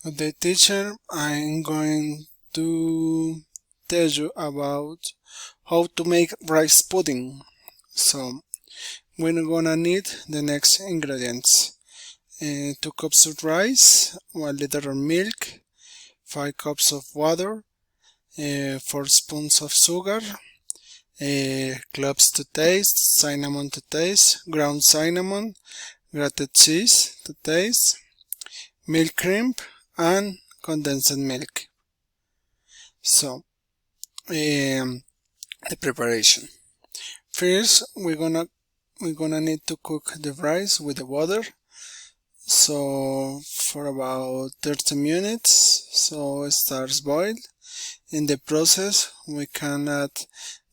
The teacher, I'm going to tell you about how to make rice pudding. So we're gonna need the next ingredients. 2 cups of rice, 1 liter of milk, 5 cups of water, 4 spoons of sugar, cloves to taste, cinnamon to taste, ground cinnamon, grated cheese to taste, milk cream, and condensed milk. So, the preparation. First, we're gonna need to cook the rice with the water. So for about 30 minutes, so it starts boil. In the process, we can add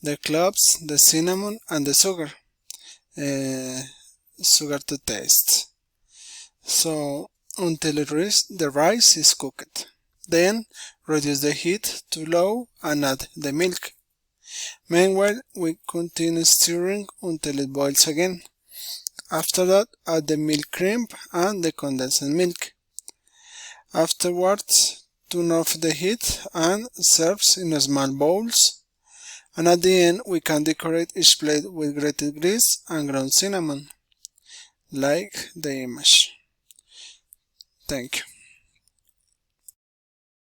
the cloves, the cinnamon, and the sugar. Sugar to taste. So until the rice is cooked. Then reduce the heat to low and add the milk. Meanwhile, we continue stirring until it boils again. After that, add the milk cream and the condensed milk. Afterwards, turn off the heat and serve in small bowls. And at the end, we can decorate each plate with grated grease and ground cinnamon, like the image. Thank you.